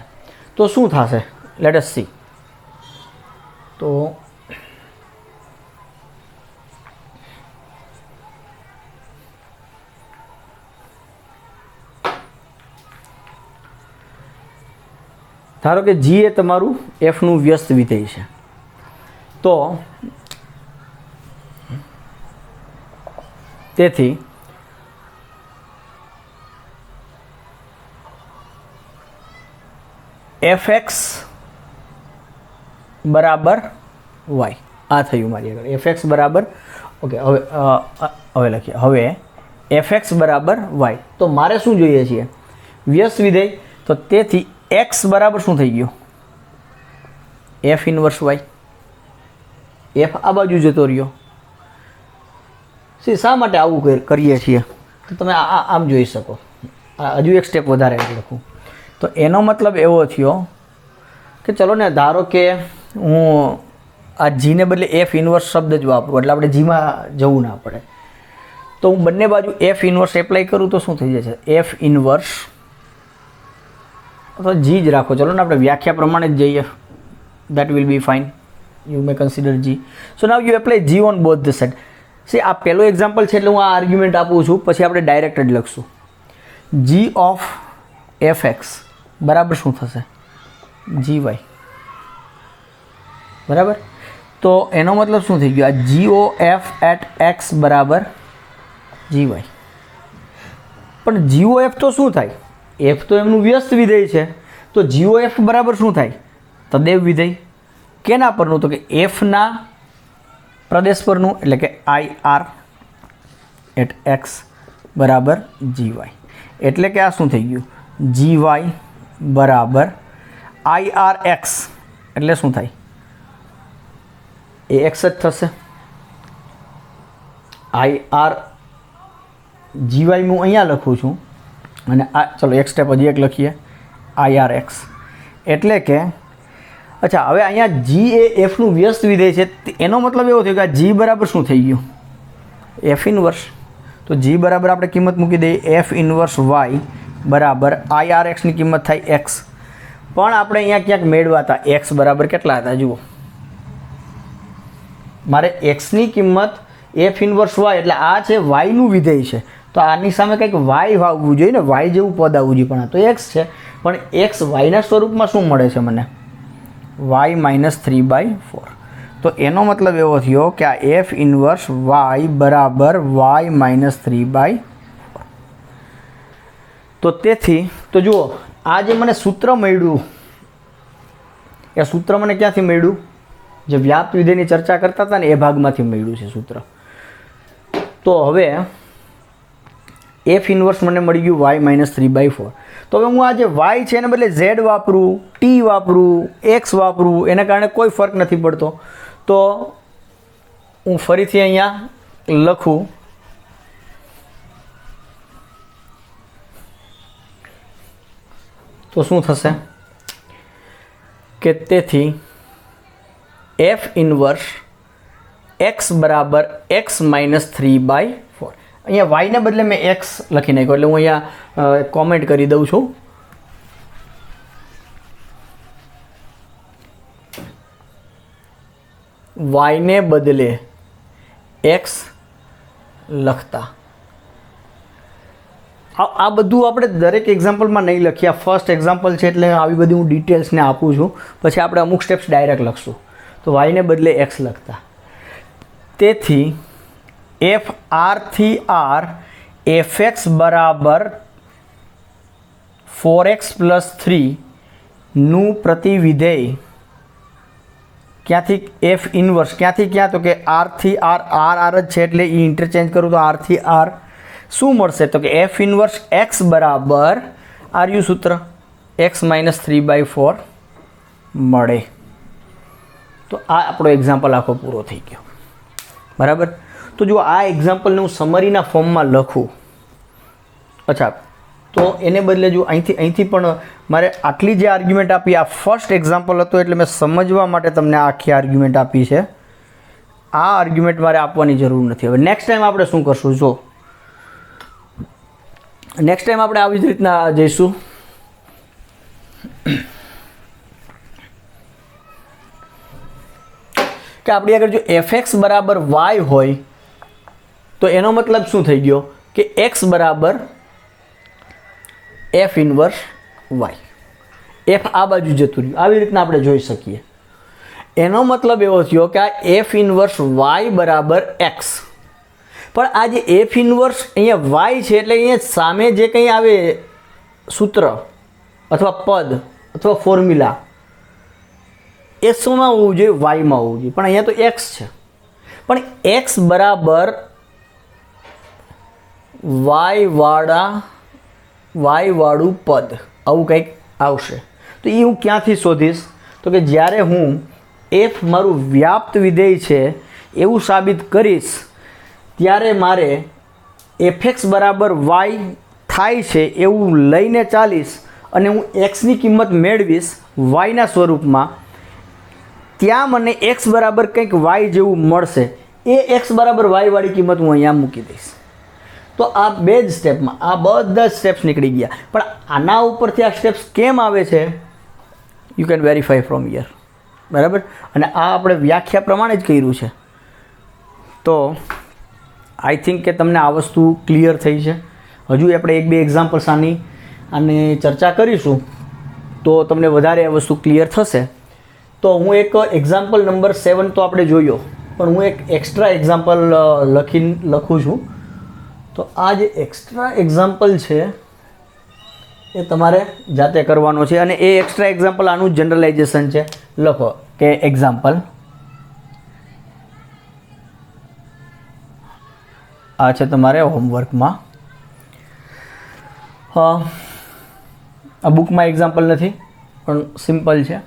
તો શું થશે? Late us C. તો ધારો કે જી એ તમારું એફનું વ્યસ્ત વિધેય છે. તો તેથી એફ એક્સ બરાબર વાય, આ થયું મારી આગળ એફ એક્સ બરાબર, ઓકે હવે લખીએ. હવે એફ એક્સ બરાબર વાય. તો મારે શું જોઈએ છીએ? વ્યસ્ત વિધેય. તો તેથી એક્સ બરાબર શું થઈ ગયું? F inverse Y. એફ આ બાજુ જતો રહ્યો. શા માટે આવું કરીએ છીએ? તો તમે આમ જોઈ શકો. હજુ એક સ્ટેપ વધારે લખું. તો એનો મતલબ એવો થયો કે ચલો ને, ધારો કે હું આ જીને બદલે એફ ઇનવર્સ શબ્દ જ વાપરું, એટલે આપણે જીમાં જવું ના પડે. તો હું બંને બાજુ એફ ઇનવર્સ એપ્લાય કરું તો શું થઈ જશે? એફ ઇનવર્સ અથવા જી જ રાખો, ચલો ને આપણે વ્યાખ્યા પ્રમાણે જ જઈએ. That will be fine. You may consider g. So now you apply g on both the side. See આ પહેલો એક્ઝામ્પલ છે એટલે હું આ આર્ગ્યુમેન્ટ આપું છું, પછી આપણે ડાયરેક્ટ જ લખશું. જી ઓફ એફ એક્સ બરાબર શું થશે? જી વાય. બરાબર. તો એનો મતલબ શું થઈ ગયો? આ જી ઓ એફ એટ એક્સ બરાબર જી વાય. પણ જી ઓ એફ તો શું થાય? એફ તો એમનું વ્યસ્ત વિધેય છે. તો જી ઓ એફ બરાબર શું થાય? તદેવ વિધેય. કેના પરનું? તો કે એફના પ્રદેશ પરનું, એટલે કે આઈ આર એટ એક્સ બરાબર જી વાય. એટલે કે આ શું થઈ ગયું? જી વાય બરાબર આઈ આર એક્સ. એટલે શું થાય? એ એક્સ જ થશે. આઈ આર જી વાય હું અહીંયા લખું છું, અને આ ચલો એક સ્ટેપ હજી એક લખીએ, આઈ આર એક્સ. એટલે કે અચ્છા, હવે અહીંયા જી એ એફનું વ્યસ્ત વિધેય છે. એનો મતલબ એવો થયો કે આ જી બરાબર શું થઈ ગયું? F inverse. તો જી બરાબર આપણે કિંમત મૂકી દઈએ, એફ ઇનવર્સ વાય બરાબર આઈ આર એક્સની કિંમત થાય એક્સ. પણ આપણે અહીંયા ક્યાંક મેળવા હતા એક્સ બરાબર કેટલા હતા? જુઓ, મારે એક્સની કિંમત એફ ઇનવર્સ વાય, એટલે આ છે વાયનું વિધેય છે. તો આની સામે કંઈક વાય આવવું જોઈએ ને, વાય જેવું પદ આવવું જોઈએ. પણ આ તો એક્સ છે. પણ એક્સ વાયના સ્વરૂપમાં શું મળે છે મને? Y minus 3/4. તો એનો મતલબ એવો થયો કે આ એફ ઇનવર્સ વાય બરાબર વાય માઇનસ 3/4. તો તેથી તો જુઓ, આ જે મને સૂત્ર મળ્યું, એ સૂત્ર મને ક્યાંથી મળ્યું? જે વ્યાપ્ત વિધેયની ચર્ચા કરતા હતા ને એ ભાગમાંથી મળ્યું છે સૂત્ર. તો હવે એફ ઇનવર્સ મને મળી ગયું વાય માઇનસ 3/4. તો હવે હું આ જે વાય છે એને બદલે ઝેડ વાપરું, ટી વાપરું, એક્સ વાપરું, એને કારણે કોઈ ફરક નથી પડતો. તો હું ફરીથી અહીંયા લખું, તો શું થશે કે તેથી એફ ઇનવર્સ એક્સ બરાબર એક્સ માઇનસ 3/4. અહીંયા વાયને બદલે મેં એક્સ લખી નાખ્યો, એટલે હું અહીંયા કોમેન્ટ કરી દઉં છું. વાયને બદલે એક્સ લખતા. આ બધું આપણે દરેક એક્ઝામ્પલમાં નહીં લખીએ. આ ફર્સ્ટ એક્ઝામ્પલ છે એટલે આવી બધી હું ડિટેલ્સને આપું છું. પછી આપણે અમુક સ્ટેપ્સ ડાયરેક્ટ લખશું. તો વાયને બદલે એક્સ લખતા. તેથી એફ આરથી આર એફ એક્સ બરાબર 4x + 3નું પ્રતિવિધેય ક્યાંથી એફ ઇનવર્સ ક્યાંથી ક્યાં? તો કે આરથી આર, આર જ છે એટલે એ ઇન્ટરચેન્જ કરું તો આરથી આર શું મળશે? તો કે એફ ઇનવર્સ એક્સ બરાબર આર્યુ સૂત્ર એક્સ માઇનસ 3/4 મળે. તો આ આપણો એક્ઝામ્પલ આખો પૂરો થઈ ગયો. બરાબર. તો જો આ એક્ઝામ્પલને હું સમરીના ફોર્મમાં લખું, અચ્છા, તો એને બદલે જો અહીંથી પણ મારે આટલી જે આર્ગ્યુમેન્ટ આપી, આ ફર્સ્ટ એક્ઝામ્પલ હતો એટલે મેં સમજવા માટે તમને આખી આર્ગ્યુમેન્ટ આપી છે. આ આર્ગ્યુમેન્ટ મારે આપવાની જરૂર નથી. હવે નેક્સ્ટ ટાઈમ આપણે શું કરશું? જો નેક્સ્ટ ટાઈમ આપણે આવી જ રીતના જઈશું કે આપણી આગળ જો fx બરાબર y હોય તો એનો મતલબ શું થઈ ગયો કે x બરાબર f ઇન્વર્સ y, f આ બાજુ જતું રહ્યું, આવી રીતના આપણે જોઈ શકીએ. એનો મતલબ એવો થયો કે આ f ઇન્વર્સ y બરાબર x. પણ આ જે f ઇન્વર્સ અહીંયા y છે એટલે અહીંયા સામે જે કંઈ આવે સૂત્ર અથવા પદ અથવા ફોર્મ્યુલા એ શોમાં હોવું જોઈએ? વાયમાં હોવું જોઈએ. પણ અહીંયા તો x છે, પણ x બરાબર y વાળું પદ આવું કંઈક આવશે. તો એ હું ક્યાંથી શોધીશ? તો કે જ્યારે હું f મારું વ્યાપ્ત વિધેય છે એવું સાબિત કરીશ ત્યારે મારે fx બરાબર y થાય છે એવું લઈને ચાલીશ અને હું xની કિંમત મેળવીશ yના સ્વરૂપમાં. ત્યાં મને x બરાબર કંઈક y જેવું મળશે. એ x બરાબર y વાળી કિંમત હું અહીંયા મૂકી દઈશ. તો આ બે જ સ્ટેપમાં આ બધા સ્ટેપ્સ નીકળી ગયા. પણ આના ઉપરથી આ સ્ટેપ્સ કેમ આવે છે? You can verify from here. બરાબર. અને આ આપણે વ્યાખ્યા પ્રમાણે જ કર્યું છે. તો આઈ થિંક કે તમને આ વસ્તુ ક્લિયર થઈ છે. હજુ આપણે એક બે એક્ઝામ્પલ્સ આની ચર્ચા કરીશું તો તમને વધારે આ વસ્તુ ક્લિયર થશે. તો હું એક એક્ઝામ્પલ નંબર 7 તો આપણે જોયો, પણ હું એક એક્સ્ટ્રા એક્ઝામ્પલ લખું છું. તો આ જે એક્સ્ટ્રા એક્ઝામ્પલ છે એ તમારે જાતે કરવાનો છે. અને એ એક્સ્ટ્રા એક્ઝામ્પલ આનું જનરલાઇઝેશન છે. લખો કે એક્ઝામ્પલ આ છે તમારે હોમવર્કમાં. આ બુકમાં એક્ઝામ્પલ નથી પણ સિમ્પલ છે.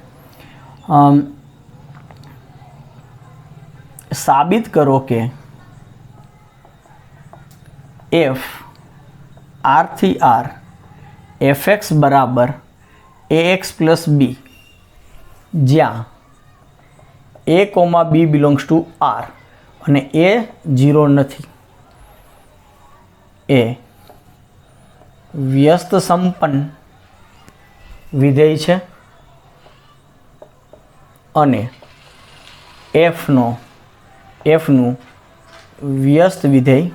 સાબિત કરો કે f r થી r fx બરાબર ax પ્લસ b જ્યાં a, b belongs to r અને a 0 નથી. એ વ્યસ્ત સંપન્ન વિધેય છે અને fનું વ્યસ્ત વિધેય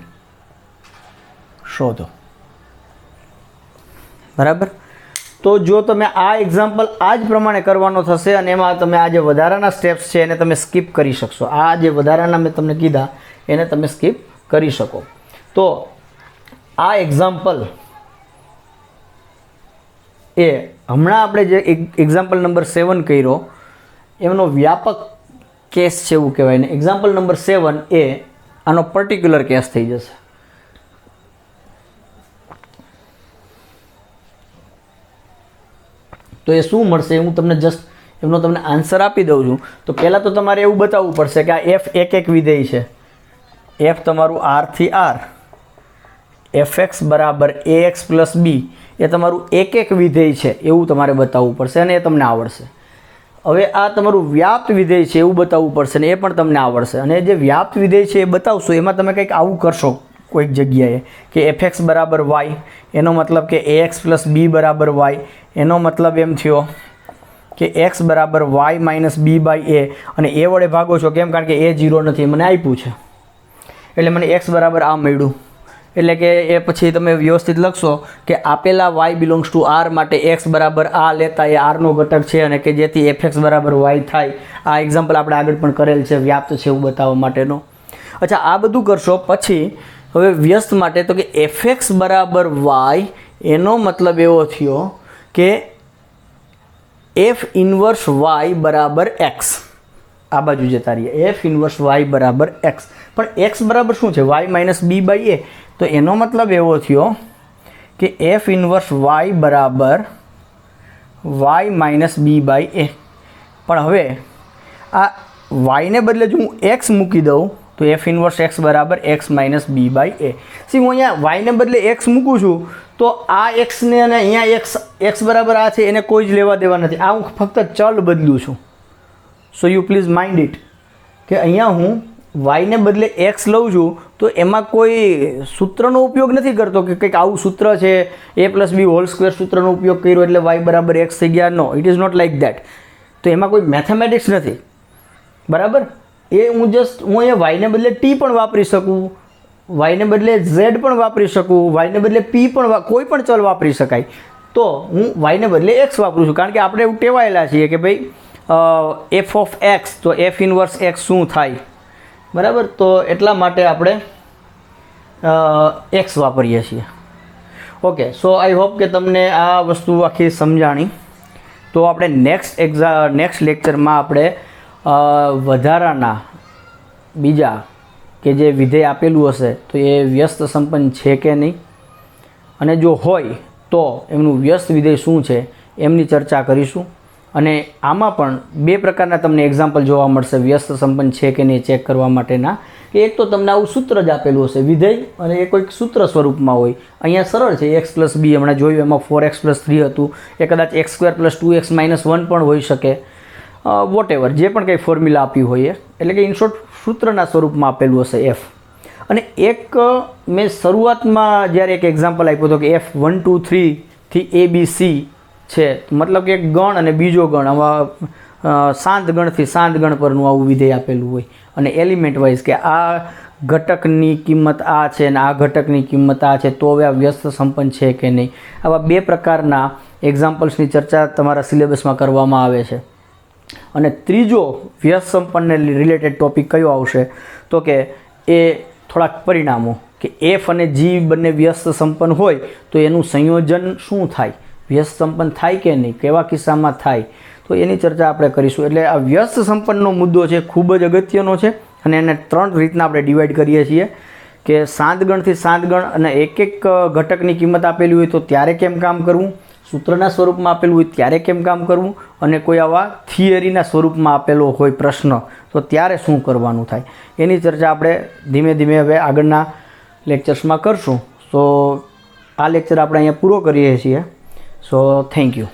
શોધો. બરાબર. તો જો તમે આ એક્ઝામ્પલ આ જ પ્રમાણે કરવાનો થશે અને એમાં તમે આ જે વધારાના સ્ટેપ્સ છે એને તમે સ્કીપ કરી શકશો. આ જે વધારાના મેં તમને કીધા એને તમે સ્કીપ કરી શકો. તો આ એક્ઝામ્પલ એ હમણાં આપણે જે એક્ઝામ્પલ નંબર 7 કર્યો એમનો વ્યાપક કેસ છે એવું કહેવાય ને. એક્ઝામ્પલ નંબર 7 એ આનો પર્ટિક્યુલર કેસ થઈ જશે. તો એ શું મળશે હું તમને જસ્ટ એમનો તમને આન્સર આપી દઉં છું. તો પહેલાં તો તમારે એવું બતાવવું પડશે કે આ f એક વિધેય છે. f તમારું r થી r fx બરાબર ax પ્લસ b એ તમારું એક વિધેય છે એવું તમારે બતાવવું પડશે અને એ તમને આવડશે. હવે આ તમારું વ્યાપ્ત વિધેય છે એવું બતાવવું પડશે ને એ પણ તમને આવડશે. અને જે વ્યાપ્ત વિધેય છે એ બતાવશો એમાં તમે કંઈક આવું કરશો કોઈક જગ્યાએ કે fx બરાબર y એનો મતલબ કે ax પ્લસ b બરાબર y એનો મતલબ એમ થયો કે x બરાબર y minus b by a અને એ વડે ભાગો છો. કેમ? કારણ કે એ 0 નથી મને આપ્યું છે એટલે મને x બરાબર આ મળ્યું. એટલે કે એ પછી તમે વ્યવસ્થિત લખશો કે આપેલા y બિલોંગ્સ ટુ r માટે x બરાબર આ લેતા એ r નો ઘટક છે અને કે જેથી fx બરાબર y થાય. આ એક્ઝામ્પલ આપણે આગળ પણ કરેલ છે વ્યાપ્ત છે એવું બતાવવા માટેનો. અચ્છા, આ બધું કરશો પછી હવે વ્યસ્ત માટે તો કે fx બરાબર y એનો મતલબ એવો થયો કે f ઇન્વર્સ y બરાબર x. આ બાજુ જતા રહીએ f ઇન્વર્સ y બરાબર x. પણ x બરાબર શું છે? y minus b by a. તો એનો મતલબ એવો થયો કે f ઇન્વર્સ y બરાબર y minus b by a. પણ હવે આ y ને બદલે જો હું x મૂકી દઉં તો f ઇન્વર્સ x બરાબર x minus b by a. હું અહીંયા y ને બદલે x મૂકું છું તો આ x ને અને અહીંયા x બરાબર આ છે એને કોઈ જ લેવા દેવા નથી. આ હું ફક્ત ચલ બદલું છું. So you please mind it કે અહીંયા હું y ને બદલે x લઉં છું તો એમાં કોઈ સૂત્રનો ઉપયોગ નથી કરતો કે કંઈક આવું સૂત્ર છે a+b² સૂત્રનો ઉપયોગ કર્યો એટલે y બરાબર x થઈ ગયા. No, it is not like that. તો એમાં કોઈ મેથેમેટિક્સ નથી, બરાબર. હું અહીંયા y ને બદલે t પણ વાપરી શકું, y ને બદલે z પણ વાપરી શકું, y ને બદલે p પણ, કોઈ પણ ચલ વાપરી શકાય. તો હું y ને બદલે x વાપરું છું, કારણ કે આપણે એવું ટેવાયેલા છીએ કે ભાઈ f ઓફ x, તો f ઇન્વર્સ x શું થાય, બરાબર. તો એટલા માટે આપણે x વાપરીએ છીએ. ઓકે, સો આઈ હોપ કે તમને આ વસ્તુ આખી સમજાણી. તો આપણે નેક્સ્ટ લેક્ચરમાં આપણે વધારાના બીજા કે જે વિધેય આપેલું હશે તો એ વ્યસ્ત સંપન્ન છે કે નહીં, અને જો હોય તો એમનું વ્યસ્ત વિધેય શું છે એમની ચર્ચા કરીશું. અને આમાં પણ બે પ્રકારના તમને એક્ઝામ્પલ જોવા મળશે વ્યસ્ત સંપન્ન છે કે નહીં ચેક કરવા માટેના. કે એક તો તમને આવું સૂત્ર જ આપેલું હશે વિધેય, અને એ કોઈક સૂત્ર સ્વરૂપમાં હોય. અહીંયા સરળ છે, x+b હમણાં જોયું, એમાં 4x+3 હતું, એ કદાચ x² + 2x - 1 પણ હોઈ શકે. વોટેવર જે પણ કંઈ ફોર્મ્યુલા આપ્યું હોય, એટલે કે ઇનશોર્ટ સૂત્રના સ્વરૂપમાં આપેલું હશે f. અને એક મેં શરૂઆતમાં જ્યારે એક એક્ઝામ્પલ આપ્યો હતો કે f1 2 3 થી ABC છે, મતલબ કે એક ગણ અને બીજો ગણ, આમાં શાંત ગણથી શાંત ગણ પરનું આવું વિધેય આપેલું હોય, અને એલિમેન્ટ વાઇઝ કે આ ઘટકની કિંમત આ છે અને આ ઘટકની કિંમત આ છે, તો હવે આ વ્યસ્ત સંપન્ન છે કે નહીં. આવા બે પ્રકારના એક્ઝામ્પલ્સની ચર્ચા તમારા સિલેબસમાં કરવામાં આવે છે. અને ત્રીજો વ્યસ્ત સંપન્નને રિલેટેડ ટોપિક કયો આવશે તો કે એ થોડાક પરિણામો, કે f અને g બંને વ્યસ્ત સંપન્ન હોય તો એનું સંયોજન શું થાય, વ્યસ્ત સંપન્ન થાય કે નહીં, કેવા કિસ્સામાં થાય, તો એની ચર્ચા આપણે કરીશું. એટલે આ વ્યસ્ત સંપન્નનો મુદ્દો છે ખૂબ જ અગત્યનો છે, અને એને 3 રીતના આપણે ડિવાઈડ કરીએ છીએ કે શાંત ગણથી શાંત ગણ, અને એક ઘટકની કિંમત આપેલી હોય તો ત્યારે કેમ કામ કરવું, સૂત્રના સ્વરૂપમાં આપેલું હોય ત્યારે કેમ કામ કરવું, અને કોઈ આવા થિયરીના સ્વરૂપમાં આપેલો હોય પ્રશ્ન તો ત્યારે શું કરવાનું થાય. એની ચર્ચા આપણે ધીમે ધીમે હવે આગળના લેક્ચર્સમાં કરશું. સો આ લેક્ચર આપણે અહીંયા પૂરો કરીએ છીએ. So thank you.